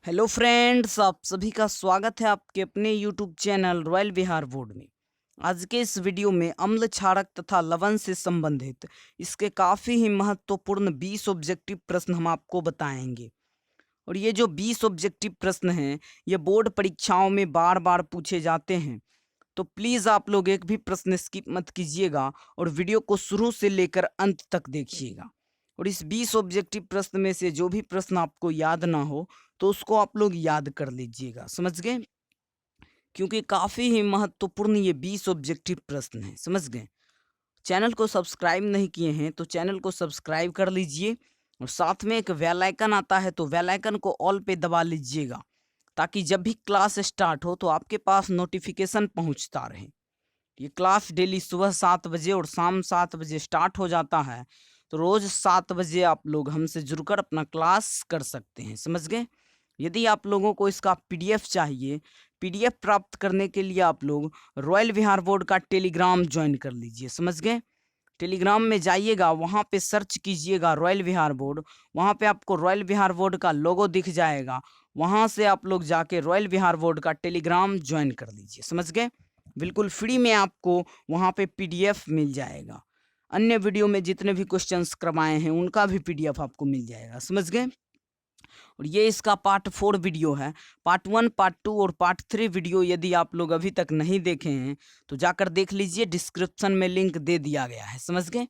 Hello friends, आप सभी का स्वागत है आपके अपने यूट्यूब चैनल रॉयल विहार बोर्ड में। आज के इस वीडियो में अम्ल क्षारक तथा लवण से संबंधित इसके काफ़ी ही महत्वपूर्ण 20 ऑब्जेक्टिव प्रश्न हम आपको बताएंगे। और ये जो 20 ऑब्जेक्टिव प्रश्न हैं ये बोर्ड परीक्षाओं में बार बार पूछे जाते हैं। तो प्लीज़ आप लोग एक भी प्रश्न स्किप मत कीजिएगा और वीडियो को शुरू से लेकर अंत तक देखिएगा। और इस 20 ऑब्जेक्टिव प्रश्न में से जो भी प्रश्न आपको याद ना हो तो उसको आप लोग याद कर लीजिएगा, समझ गए? क्योंकि काफ़ी ही महत्वपूर्ण ये 20 ऑब्जेक्टिव प्रश्न हैं, समझ गए? चैनल को सब्सक्राइब नहीं किए हैं तो चैनल को सब्सक्राइब कर लीजिए और साथ में एक बेल आइकन आता है तो बेल आइकन को ऑल पे दबा लीजिएगा, ताकि जब भी क्लास स्टार्ट हो तो आपके पास नोटिफिकेशन पहुंचता रहे। ये क्लास डेली सुबह 7 बजे और शाम 7 बजे स्टार्ट हो जाता है, तो रोज़ 7 बजे आप लोग हमसे जुड़कर अपना क्लास कर सकते हैं, समझ गए? यदि आप लोगों को इसका पीडीएफ चाहिए, पीडीएफ प्राप्त करने के लिए आप लोग रॉयल विहार बोर्ड का टेलीग्राम ज्वाइन कर लीजिए, समझ गए? टेलीग्राम में जाइएगा, वहाँ पे सर्च कीजिएगा रॉयल विहार बोर्ड, वहाँ पे आपको रॉयल विहार बोर्ड का लोगो दिख जाएगा। वहाँ से आप लोग जाके रॉयल विहार बोर्ड का टेलीग्राम ज्वाइन कर लीजिए, समझ गए? बिल्कुल फ्री में आपको वहाँ पे पीडीएफ मिल जाएगा। अन्य वीडियो में जितने भी क्वेश्चंस करवाए हैं उनका भी पीडीएफ आपको मिल जाएगा, समझ गए? और ये इसका पार्ट 4 वीडियो है। पार्ट 1, पार्ट 2 और पार्ट 3 वीडियो यदि आप लोग अभी तक नहीं देखे हैं तो जाकर देख लीजिए, डिस्क्रिप्शन में लिंक दे दिया गया है, समझ गए?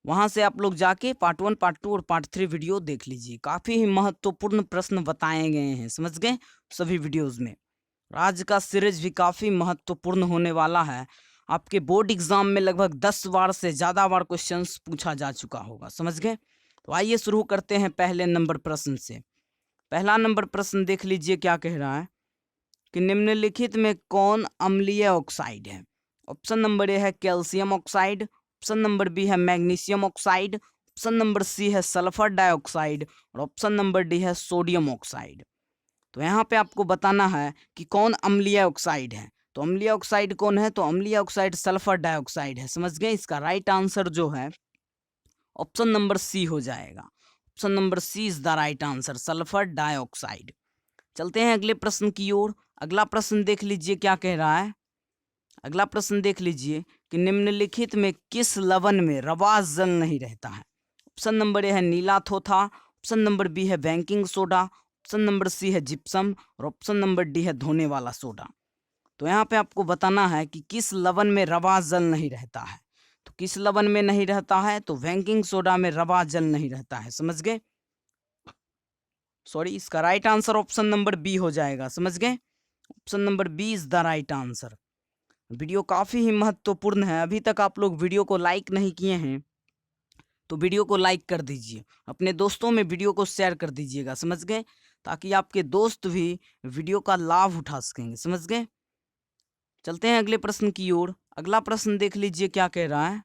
वहाँ से आप लोग जाके पार्ट 1, पार्ट 2 और पार्ट 3 वीडियो देख लीजिए। काफ़ी ही महत्वपूर्ण प्रश्न बताए गए हैं, समझ गए, सभी वीडियोज़ में। आज का सीरीज भी काफ़ी महत्वपूर्ण होने वाला है। आपके बोर्ड एग्जाम में लगभग 10 बार से ज़्यादा बार क्वेश्चंस पूछा जा चुका होगा, समझ गए? तो आइए शुरू करते हैं पहले नंबर प्रश्न से। पहला नंबर प्रश्न देख लीजिए क्या कह रहा है कि निम्नलिखित में कौन अम्लीय ऑक्साइड है? ऑप्शन नंबर ए है calcium oxide, option number B है magnesium oxide, option number C है सल्फर डाइऑक्साइड और ऑप्शन नंबर डी है सोडियम ऑक्साइड। तो यहाँ पे आपको बताना है कि कौन अम्लीय ऑक्साइड है। तो अम्लीय ऑक्साइड कौन है? तो अम्लीय ऑक्साइड सल्फर डाइऑक्साइड है, समझ गए? इसका राइट आंसर जो है ऑप्शन नंबर सी हो जाएगा। Option number C is the right answer, sulphur dioxide. चलते हैं अगले प्रश्न की ओर। अगला प्रश्न देख लीजिए क्या कह रहा है। अगला प्रश्न देख लीजिए कि निम्नलिखित में किस लवण में रवा जल नहीं रहता है? ऑप्शन नंबर ए है नीला थोथा, ऑप्शन नंबर बी है baking soda, option number C है जिप्सम और ऑप्शन नंबर डी है धोने वाला सोडा। तो यहाँ पे आपको बताना है कि किस लवण में रवा जल नहीं रहता है। तो किस लवण में नहीं रहता है? तो बेकिंग सोडा में रवा जल नहीं रहता है, समझ गए? सॉरी, इसका right answer option number B हो जाएगा, समझ गए? Option number B is the right answer. Video काफ़ी ही महत्वपूर्ण है। अभी तक आप लोग वीडियो को लाइक नहीं किए हैं तो वीडियो को लाइक कर दीजिए, अपने दोस्तों में वीडियो को शेयर कर दीजिएगा, समझ गए? ताकि आपके दोस्त भी वीडियो का लाभ उठा सकेंगे, समझ गए? चलते हैं अगले प्रश्न की ओर। अगला प्रश्न देख लीजिए क्या कह रहा है।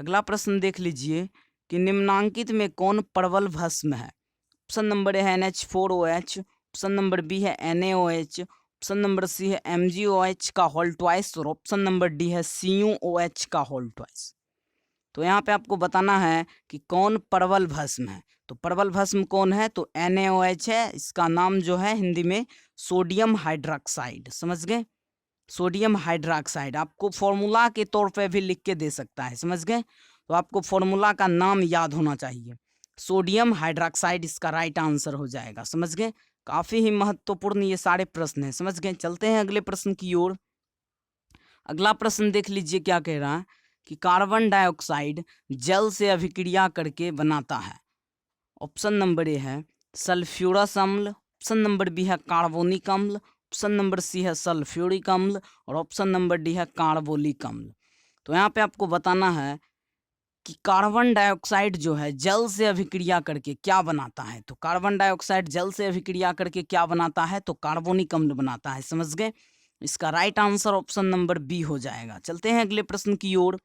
अगला प्रश्न देख लीजिए कि निम्नांकित में कौन प्रबल भस्म है? ऑप्शन नंबर ए है NH4OH, ऑप्शन नंबर बी है NaOH, ऑप्शन नंबर सी है MgOH का होल ट्वाइस और ऑप्शन नंबर डी है CuOH का होल ट्वाइस। तो यहाँ पे आपको बताना है कि कौन प्रबल भस्म है। तो प्रबल भस्म कौन है? तो NaOH है। इसका नाम जो है हिंदी में सोडियम हाइड्रोक्साइड, समझ गए? सोडियम हाइड्रोक्साइड आपको फॉर्मूला के तौर पे भी लिख के दे सकता है, समझ गए? तो आपको फॉर्मूला का नाम याद होना चाहिए। सोडियम हाइड्रोक्साइड इसका राइट आंसर हो जाएगा, समझ गए? काफ़ी ही महत्वपूर्ण ये सारे प्रश्न हैं, समझ गए? चलते हैं अगले प्रश्न की ओर। अगला प्रश्न देख लीजिए क्या कह रहा है कि कार्बन डाइऑक्साइड जल से अभिक्रिया करके बनाता है। ऑप्शन नंबर ए है सल्फ्यूरस अम्ल, ऑप्शन नंबर बी है कार्बोनिक अम्ल, ऑप्शन नंबर सी है सल्फ्यूरिक अम्ल और ऑप्शन नंबर डी है कार्बोलिक अम्ल। तो यहाँ पे आपको बताना है कि कार्बन डाइऑक्साइड जो है जल से अभिक्रिया करके क्या बनाता है। तो कार्बन डाइऑक्साइड जल से अभिक्रिया करके क्या बनाता है? तो कार्बोनिक अम्ल बनाता है, समझ गए? इसका right answer option number B हो जाएगा। चलते हैं अगले प्रश्न की ओर।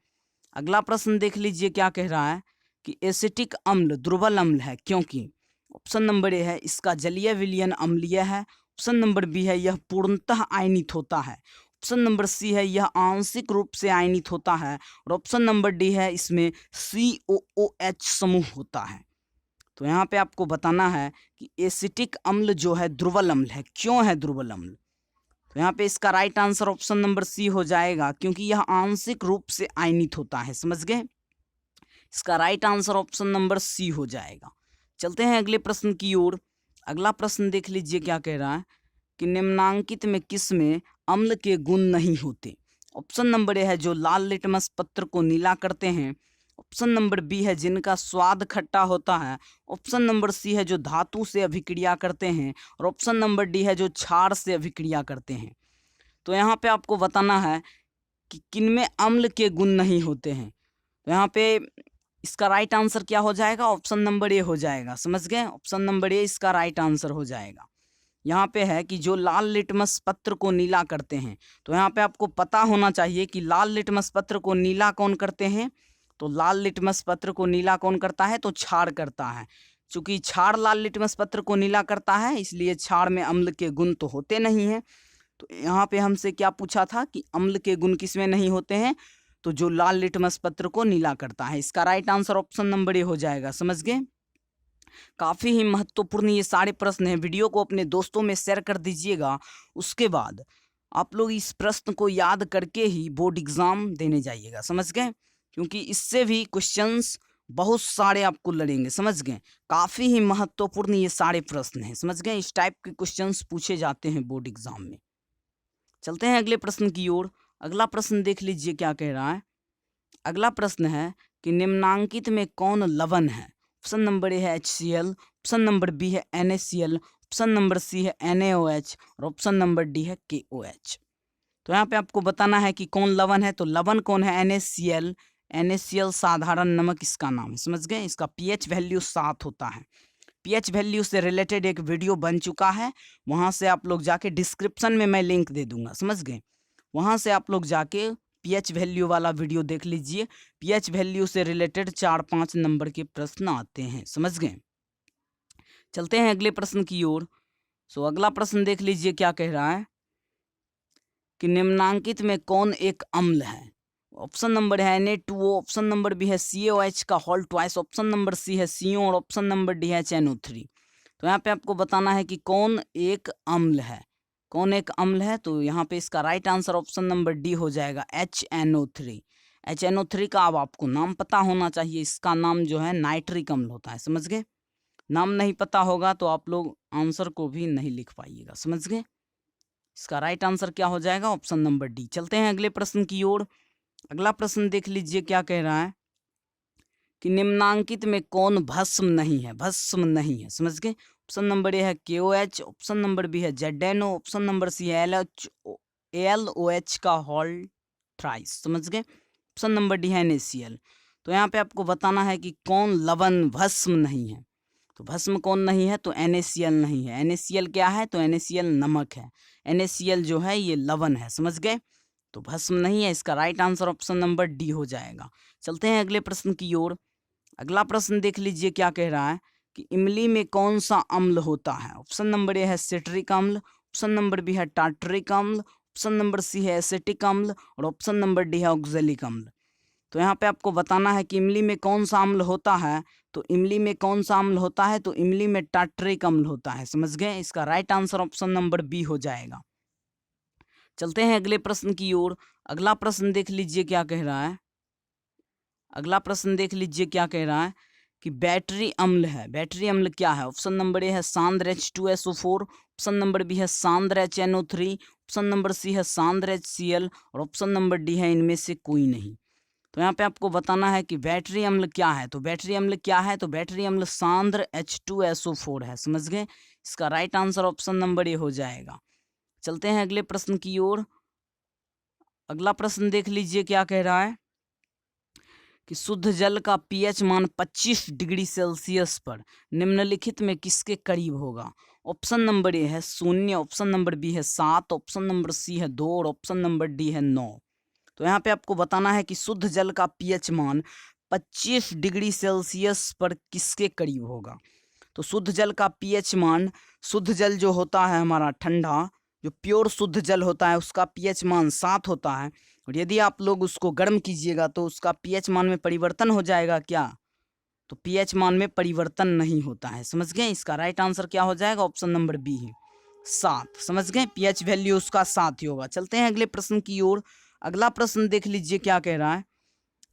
अगला प्रश्न देख लीजिए क्या कह रहा है कि एसिटिक अम्ल दुर्बल अम्ल है क्योंकि। ऑप्शन नंबर ए है इसका जलीय विलयन अम्लीय है, ऑप्शन नंबर बी है यह पूर्णतः आयनित होता है, ऑप्शन नंबर सी है यह आंशिक रूप से आयनित होता है और ऑप्शन नंबर डी है इसमें COOH समूह होता है। तो यहाँ पे आपको बताना है कि एसिटिक अम्ल जो है दुर्बल अम्ल है। क्यों है दुर्बल अम्ल? तो यहाँ पे इसका right answer option number C हो जाएगा, क्योंकि यह आंशिक रूप से आयनित होता है। समझ गए? इसका right answer option number C हो जाएगा। चलते हैं अगले प्रश्न की ओर। अगला प्रश्न देख लीजिए क्या कह रहा है कि निम्नांकित में किस में अम्ल के गुण नहीं होते? ऑप्शन नंबर ए है जो लाल लिटमस पत्र को नीला करते हैं। ऑप्शन नंबर बी है जिनका स्वाद खट्टा होता है। ऑप्शन नंबर सी है जो धातु से अभिक्रिया करते हैं। और ऑप्शन नंबर डी है जो क्षार से अभिक्रिया करते हैं। तो यहाँ पे आपको बताना है कि किनमें अम्ल के गुण नहीं होते हैं। तो यहाँ पे इसका राइट आंसर क्या हो जाएगा? ऑप्शन नंबर ए हो जाएगा। समझ गए? ऑप्शन नंबर ए इसका राइट आंसर हो जाएगा। यहाँ पे है कि जो लाल लिटमस पत्र को नीला करते हैं। तो यहाँ पे आपको पता होना चाहिए कि लाल लिटमस पत्र को नीला कौन करते हैं। तो लाल लिटमस पत्र को नीला कौन करता है? तो क्षार करता है। चूंकि क्षार लाल लिटमस पत्र को नीला करता है, इसलिए क्षार में अम्ल के गुण तो होते नहीं हैं। तो यहाँ पे हमसे क्या पूछा था कि अम्ल के गुण किसमें नहीं होते हैं? तो जो लाल लिटमस पत्र को नीला करता है। इसका right answer option number A हो जाएगा। समझ गए? काफ़ी ही महत्वपूर्ण ये सारे प्रश्न हैं। वीडियो को अपने दोस्तों में शेयर कर दीजिएगा। उसके बाद आप लोग इस प्रश्न को याद करके ही बोर्ड एग्जाम देने जाइएगा। समझ गए? क्योंकि इससे भी क्वेश्चंस बहुत सारे आपको लड़ेंगे। समझ गए? काफ़ी ही महत्वपूर्ण ये सारे प्रश्न हैं। समझ गए? इस टाइप के क्वेश्चंस पूछे जाते हैं बोर्ड एग्जाम में। चलते हैं अगले प्रश्न की ओर। अगला प्रश्न देख लीजिए क्या कह रहा है। अगला प्रश्न है कि निम्नांकित में कौन लवण है? ऑप्शन नंबर ए है HCl, ऑप्शन नंबर बी है NaCl, ऑप्शन नंबर सी है NaOH और ऑप्शन नंबर डी है KOH। तो यहाँ पे आपको बताना है कि कौन लवण है। तो लवण कौन है? NaCl। NaCl साधारण नमक इसका नाम है। समझ गए? इसका pH वैल्यू 7 होता है। pH वैल्यू से रिलेटेड एक वीडियो बन चुका है, वहाँ से आप लोग जाके डिस्क्रिप्शन में मैं लिंक दे दूंगा। समझ गए? वहाँ से आप लोग जाके pH वैल्यू वाला वीडियो देख लीजिए। pH वैल्यू से रिलेटेड 4-5 नंबर के प्रश्न आते हैं। समझ गए? चलते हैं अगले प्रश्न की ओर। अगला प्रश्न देख लीजिए क्या कह रहा है कि निम्नांकित में कौन एक अम्ल है? ऑप्शन नंबर है Na2O, ऑप्शन नंबर बी है CaOH का whole twice, option number C है CO और ऑप्शन नंबर डी है HNO3। तो यहाँ पे आपको बताना है कि कौन एक अम्ल है। कौन एक अम्ल है? तो यहाँ पे इसका right answer option number D हो जाएगा, HNO3। HNO3 का अब आपको नाम पता होना चाहिए। इसका नाम जो है नाइट्रिक अम्ल होता है। समझ गए? नाम नहीं पता होगा तो आप लोग आंसर को भी नहीं लिख पाइएगा। समझ गए? इसका राइट आंसर क्या हो जाएगा? Option number D. चलते हैं अगले प्रश्न की ओर। अगला प्रश्न देख लीजिए क्या कह रहा है कि निम्नांकित में कौन भस्म नहीं है? भस्म नहीं है। समझ गए? ऑप्शन नंबर ए है KOH, ऑप्शन नंबर बी है ZNO, ऑप्शन नंबर सी है ALOH का होल थ्राइस। समझ गए? ऑप्शन नंबर डी है NaCl। तो यहाँ पे आपको बताना है कि कौन लवण भस्म नहीं है। तो भस्म कौन नहीं है? तो NaCl नहीं है। NaCl क्या है? तो NaCl नमक है। NaCl जो है ये लवण है। समझ गए? तो भस्म नहीं है। इसका right answer option number D हो जाएगा। चलते हैं अगले प्रश्न की ओर। अगला प्रश्न देख लीजिए क्या कह रहा है कि इमली में कौन सा अम्ल होता है? ऑप्शन नंबर ए है सिट्रिक अम्ल, ऑप्शन नंबर बी है टार्टरिक अम्ल, ऑप्शन नंबर सी है एसिटिक अम्ल और ऑप्शन नंबर डी है ऑक्जेलिक अम्ल। तो यहाँ पे आपको बताना है कि इमली में कौन सा अम्ल होता है। तो इमली में कौन सा अम्ल होता है? तो इमली में टार्टरिक अम्ल होता है। समझ गए? इसका right answer option number B हो जाएगा। चलते हैं अगले प्रश्न की ओर। अगला प्रश्न देख लीजिए क्या कह रहा है। अगला प्रश्न देख लीजिए क्या कह रहा है कि बैटरी अम्ल है। बैटरी अम्ल क्या है? ऑप्शन नंबर ए है सांद्र H2SO4, ऑप्शन नंबर बी है सांद्र HNO3, ऑप्शन नंबर सी है सांद्र HCl और ऑप्शन नंबर डी है इनमें से कोई नहीं। तो यहाँ पे आपको बताना है कि बैटरी अम्ल क्या है। तो बैटरी अम्ल क्या है? तो बैटरी अम्ल सांद्र H2SO4 है। समझ गए? इसका right answer option number A हो जाएगा। चलते हैं अगले प्रश्न की ओर। अगला प्रश्न देख लीजिए क्या कह रहा है कि शुद्ध जल का pH मान 25 डिग्री सेल्सियस पर निम्नलिखित में किसके करीब होगा? ऑप्शन नंबर ए है 0, ऑप्शन नंबर बी है 7, ऑप्शन नंबर सी है 2 और ऑप्शन नंबर डी है 9। तो यहाँ पे आपको बताना है कि शुद्ध जल का pH मान 25 डिग्री सेल्सियस पर किसके करीब होगा। तो शुद्ध जल का pH मान, शुद्ध जल जो होता है हमारा ठंडा, जो प्योर शुद्ध जल होता है उसका pH मान 7 होता है। और यदि आप लोग उसको गर्म कीजिएगा तो उसका pH मान में परिवर्तन हो जाएगा क्या? तो पीएच मान में परिवर्तन नहीं होता है। समझ गए? इसका राइट आंसर क्या हो जाएगा? ऑप्शन नंबर बी है 7। समझ गए? पीएच वैल्यू उसका 7 ही होगा। चलते हैं अगले प्रश्न की ओर। अगला प्रश्न देख लीजिए क्या कह रहा है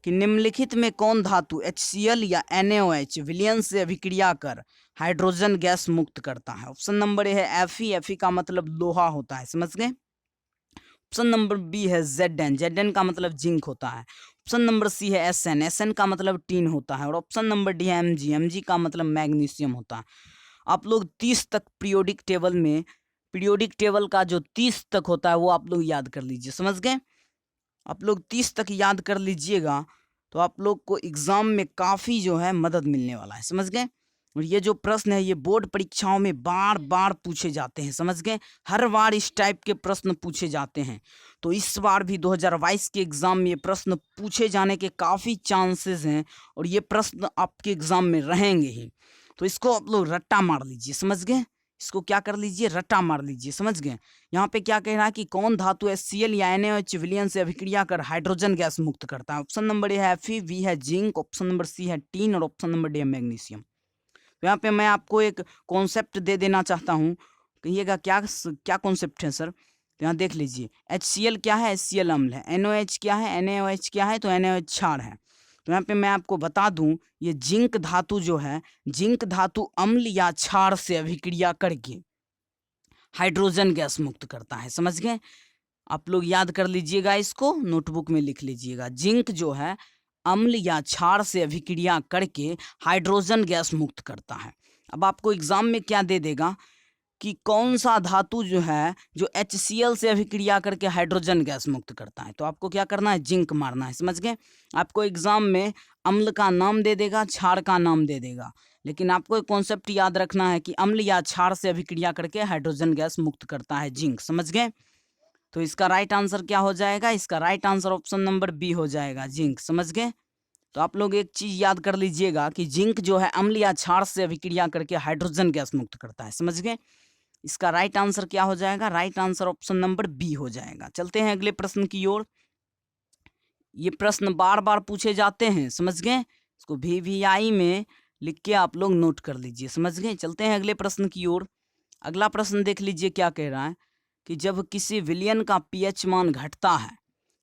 कि निम्नलिखित में कौन धातु HCl या NaOH विलयन से अभिक्रिया कर हाइड्रोजन गैस मुक्त करता है? ऑप्शन नंबर ए है Fe। Fe का मतलब लोहा होता है। समझ गए? ऑप्शन नंबर बी है Zn। Zn का मतलब जिंक होता है। ऑप्शन नंबर सी है Sn। Sn का मतलब टीन होता है। और ऑप्शन नंबर डी है Mg। Mg का मतलब मैग्नीशियम होता है। आप लोग 30 तक पीरियोडिक टेबल का जो 30 तक होता है वो आप लोग याद कर लीजिए। समझ गए? आप लोग 30 तक याद कर लीजिएगा तो आप लोग को एग्जाम में काफ़ी जो है मदद मिलने वाला है। समझ गए? और ये जो प्रश्न है ये बोर्ड परीक्षाओं में बार बार पूछे जाते हैं। समझ गए? हर बार इस टाइप के प्रश्न पूछे जाते हैं। तो इस बार भी 2022 के एग्ज़ाम में ये प्रश्न पूछे जाने के काफ़ी चांसेस हैं और ये प्रश्न आपके एग्ज़ाम में रहेंगे ही। तो इसको आप लोग रट्टा मार लीजिए। समझ गए? इसको क्या कर लीजिए? रट्टा मार लीजिए। समझ गए? यहाँ पे क्या कह रहा है कि कौन धातु HCl या NaOH विलयन से अभिक्रिया कर हाइड्रोजन गैस मुक्त करता है? ऑप्शन नंबर ए है Fe, बी है जिंक, ऑप्शन नंबर सी है टीन और ऑप्शन नंबर डी है मैग्नीशियम। तो यहाँ पे मैं आपको एक कॉन्सेप्ट दे देना चाहता हूँ। कहिएगा क्या क्या कॉन्सेप्ट है सर? तो यहाँ देख लीजिए HCl क्या है? HCl अम्ल है। NaOH क्या है? NaOH क्या है? तो NaOH क्षार है। तो यहाँ पे मैं आपको बता दूं ये जिंक धातु जो है, जिंक धातु अम्ल या क्षार से अभिक्रिया करके हाइड्रोजन गैस मुक्त करता है। समझ गए? आप लोग याद कर लीजिएगा, इसको नोटबुक में लिख लीजिएगा। जिंक जो है अम्ल या क्षार से अभिक्रिया करके हाइड्रोजन गैस मुक्त करता है। अब आपको एग्जाम में क्या दे देगा कि कौन सा धातु जो है जो HCl से अभिक्रिया करके हाइड्रोजन गैस मुक्त करता है? तो आपको क्या करना है? जिंक मारना है। समझ गए? आपको एग्जाम में अम्ल का नाम दे देगा, क्षार का नाम दे देगा, लेकिन आपको एक कॉन्सेप्ट याद रखना है कि अम्ल या क्षार से अभिक्रिया करके हाइड्रोजन गैस मुक्त करता है जिंक। समझ गए? तो इसका राइट आंसर क्या हो जाएगा? इसका right answer option number B हो जाएगा, जिंक। समझ गए? तो आप लोग एक चीज याद कर लीजिएगा कि जिंक जो है अम्ल या क्षार से अभिक्रिया करके हाइड्रोजन गैस मुक्त करता है। समझ गए? इसका राइट आंसर क्या हो जाएगा? Right answer option number B हो जाएगा। चलते हैं अगले प्रश्न की ओर। ये प्रश्न बार बार पूछे जाते हैं। समझ गए? इसको VVI में लिख के आप लोग नोट कर लीजिए। समझ गए? चलते हैं अगले प्रश्न की ओर। अगला प्रश्न देख लीजिए क्या कह रहा है कि जब किसी विलयन का pH मान घटता है,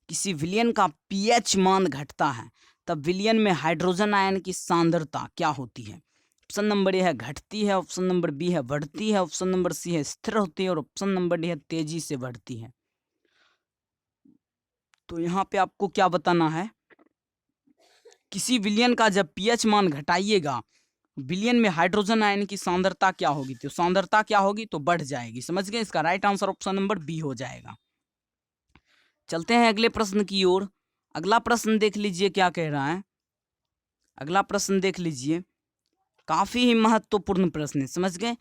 किसी विलयन का pH मान घटता है, तब विलयन में हाइड्रोजन आयन की सांद्रता क्या होती है? ऑप्शन नंबर ए है घटती है, ऑप्शन नंबर बी है बढ़ती है, ऑप्शन नंबर सी है स्थिर होती है और ऑप्शन नंबर डी है तेजी से बढ़ती है। तो यहाँ पे आपको क्या बताना है, किसी विलयन का जब pH मान घटाइएगा, विलयन में हाइड्रोजन आयन की सांद्रता क्या होगी? तो सांद्रता क्या होगी? तो बढ़ जाएगी। समझ गए? इसका right answer option number B हो जाएगा। चलते हैं अगले प्रश्न की ओर। अगला प्रश्न देख लीजिए क्या कह रहा है। अगला प्रश्न देख लीजिए, काफी ही महत्वपूर्ण प्रश्न है। समझ गए?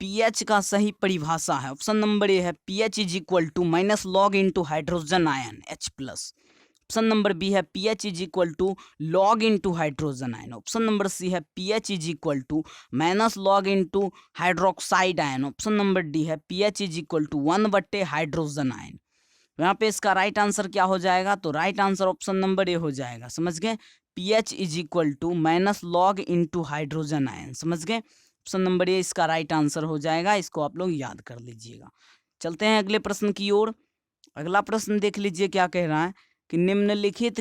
pH का सही परिभाषा है। ऑप्शन नंबर ए है pH is equal to minus log into hydrogen ion H plus. Option number B है pH is equal to log into hydrogen ion. Option number C है pH is equal to minus log into hydroxide ion. Option number D है pH is equal to 1/, hydrogen ion. यहाँ पे इसका right answer क्या हो जाएगा? तो right answer option number A हो जाएगा। समझ गए? pH is equal to minus log into hydrogen ion. समझ गए? ऑप्शन नंबर ए इसका राइट आंसर हो जाएगा। इसको आप लोग याद कर लीजिएगा। चलते हैं अगले प्रश्न की ओर। अगला प्रश्न देख लीजिए क्या कह रहा है कि निम्नलिखित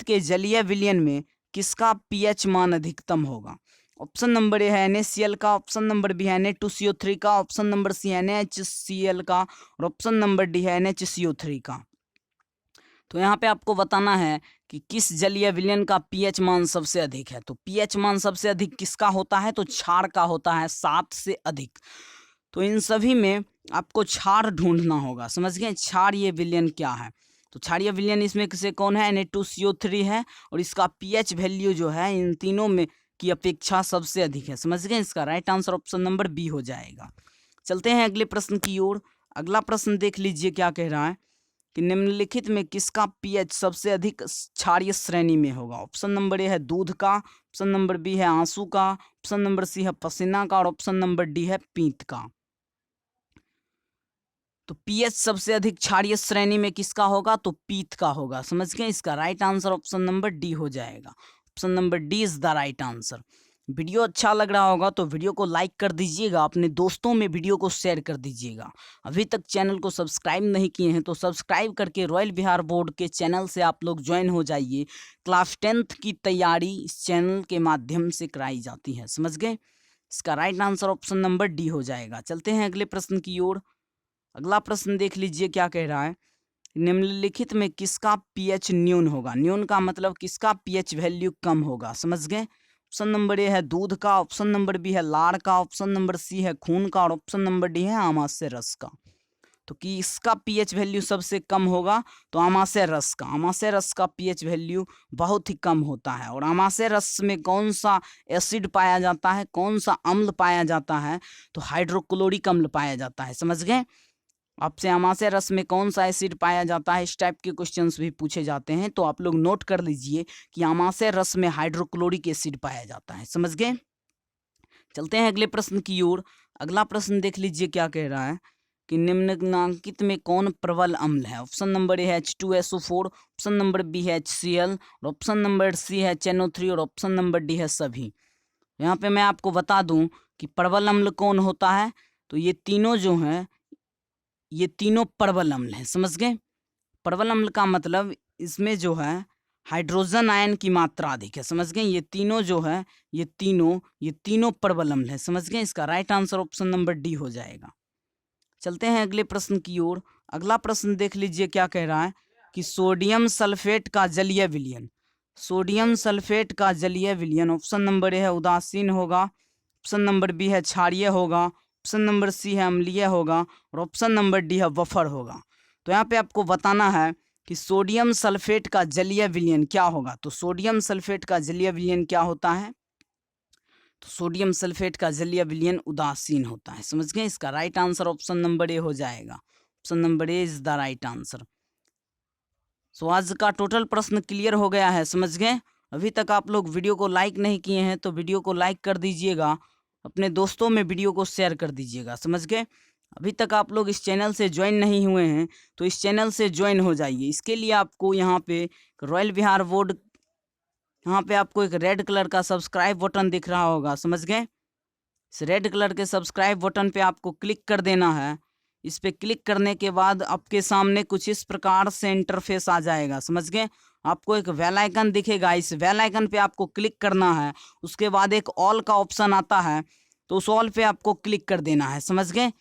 के जलीय विलयन में किसका pH मान अधिकतम होगा? ऑप्शन नंबर ए है NaCl का, ऑप्शन नंबर बी है Na2CO3 का, ऑप्शन नंबर सी है NaHCl का और ऑप्शन नंबर डी है NaHCO3 का। तो यहाँ पे आपको बताना है कि किस जलीय विलयन का pH मान सबसे अधिक है। तो pH मान सबसे अधिक किसका होता है? तो क्षार का होता है, 7 से अधिक। तो इन सभी में आपको क्षार ढूंढना होगा। समझ गए? क्षारीय विलयन क्या है? तो क्षारीय विलयन इसमें से कौन है? Na2CO3 है और इसका pH वैल्यू जो है इन तीनों में की अपेक्षा सबसे अधिक है। समझ गए? इसका right answer option number B हो जाएगा। चलते हैं अगले प्रश्न की ओर। अगला प्रश्न देख लीजिए क्या कह रहा है कि निम्नलिखित में किसका pH सबसे अधिक क्षारीय श्रेणी में होगा? ऑप्शन नंबर ए है दूध का, ऑप्शन नंबर बी है आंसू का, ऑप्शन नंबर सी है पसीना का और ऑप्शन नंबर डी है पीत का। तो पीएच सबसे अधिक क्षारीय श्रेणी में किसका होगा? तो पीत का होगा। समझ गए? इसका right answer option number D हो जाएगा। Option number D is the right answer. Video अच्छा लग रहा होगा तो वीडियो को लाइक कर दीजिएगा, अपने दोस्तों में वीडियो को शेयर कर दीजिएगा। अभी तक चैनल को सब्सक्राइब नहीं किए हैं तो सब्सक्राइब करके रॉयल बिहार बोर्ड के चैनल से आप लोग ज्वाइन हो जाइए। क्लास 10th की तैयारी इस चैनल के माध्यम से कराई जाती है। समझ गए? इसका right answer option number D हो जाएगा। चलते हैं अगले प्रश्न की ओर। अगला प्रश्न देख लीजिए क्या कह रहा है। निम्नलिखित में किसका पीएच न्यून होगा? न्यून का मतलब किसका पीएच वैल्यू कम होगा? समझ गए? ऑप्शन नंबर ए है दूध का, ऑप्शन नंबर बी है लाड़ का, ऑप्शन नंबर सी है खून का और ऑप्शन नंबर डी है आमाशय रस का। तो किसका पीएच वैल्यू सबसे कम होगा? तो आमाशय रस का। आमाशय रस का पीएच वैल्यू बहुत ही कम होता है। और आमाशय रस में कौन सा एसिड पाया जाता है, कौन सा अम्ल पाया जाता है? तो हाइड्रोक्लोरिक अम्ल पाया जाता है। समझ गए? आपसे आमाशय रस में कौन सा एसिड पाया जाता है, इस टाइप के क्वेश्चंस भी पूछे जाते हैं, तो आप लोग नोट कर लीजिए कि आमाशय रस में हाइड्रोक्लोरिक एसिड पाया जाता है। समझ गए? चलते हैं अगले प्रश्न की ओर। अगला प्रश्न देख लीजिए क्या कह रहा है कि निम्नलिखित में कौन प्रबल अम्ल है? ऑप्शन नंबर ए है H2SO4, ऑप्शन नंबर बी है HCl और ऑप्शन नंबर सी है CnO3 और ऑप्शन नंबर डी है सभी। यहाँ पे मैं आपको बता दूं कि प्रबल अम्ल कौन होता है। तो ये तीनों जो हैं ये तीनों प्रबल अम्ल हैं। समझ गए? प्रबल अम्ल का मतलब इसमें जो है हाइड्रोजन आयन की मात्रा अधिक है। समझ गए? ये तीनों जो है ये तीनों प्रबल अम्ल है। समझ गए? इसका right answer option number D हो जाएगा। चलते हैं अगले प्रश्न की ओर। अगला प्रश्न देख लीजिए क्या कह रहा है कि सोडियम सल्फेट का जलीय विलयन। सोडियम सल्फेट का जलीय विलयन ऑप्शन नंबर ए है उदासीन होगा, ऑप्शन नंबर बी है क्षारीय होगा, ऑप्शन नंबर सी है अम्लीय होगा और ऑप्शन नंबर डी है वफर होगा। तो यहाँ पे आपको बताना है कि सोडियम सल्फेट का जलीय विलयन क्या होगा। तो सोडियम सल्फेट का जलीय विलयन क्या होता है? तो सोडियम सल्फेट का जलीय विलयन उदासीन होता है। समझ गए? इसका right answer option number A हो जाएगा। Option number A is the right answer. So आज का टोटल प्रश्न क्लियर हो गया है। समझ गए? अभी तक आप लोग वीडियो को लाइक नहीं किए हैं तो वीडियो को लाइक कर दीजिएगा, अपने दोस्तों में वीडियो को शेयर कर दीजिएगा। समझ गए? अभी तक आप लोग इस चैनल से ज्वाइन नहीं हुए हैं तो इस चैनल से ज्वाइन हो जाइए। इसके लिए आपको यहाँ पे रॉयल बिहार बोर्ड, यहाँ पे आपको एक रेड कलर का सब्सक्राइब बटन दिख रहा होगा। समझ गए? इस रेड कलर के सब्सक्राइब बटन पे आपको क्लिक कर देना है। इस पे क्लिक करने के बाद आपके सामने कुछ इस प्रकार से इंटरफेस आ जाएगा। समझ गए? आपको एक बेल आइकन दिखेगा, इस बेल आइकन पे आपको क्लिक करना है। उसके बाद एक ऑल का ऑप्शन आता है तो उस ऑल पे आपको क्लिक कर देना है। समझ गए?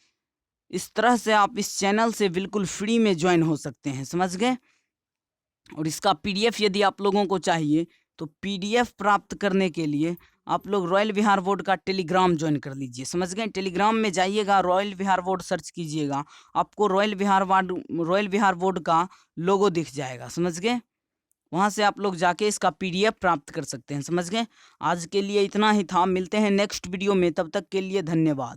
इस तरह से आप इस चैनल से बिल्कुल फ्री में ज्वाइन हो सकते हैं। समझ गए? और इसका पीडीएफ यदि आप लोगों को चाहिए तो पीडीएफ प्राप्त करने के लिए आप लोग रॉयल बिहार बोर्ड का टेलीग्राम ज्वाइन कर लीजिए। समझ गए? टेलीग्राम में जाइएगा, रॉयल बिहार बोर्ड सर्च कीजिएगा, आपको रॉयल बिहार बोर्ड का लोगो दिख जाएगा। समझ गए? वहाँ से आप लोग जाके इसका पीडीएफ प्राप्त कर सकते हैं। समझ गए? आज के लिए इतना ही था, मिलते हैं नेक्स्ट वीडियो में, तब तक के लिए धन्यवाद।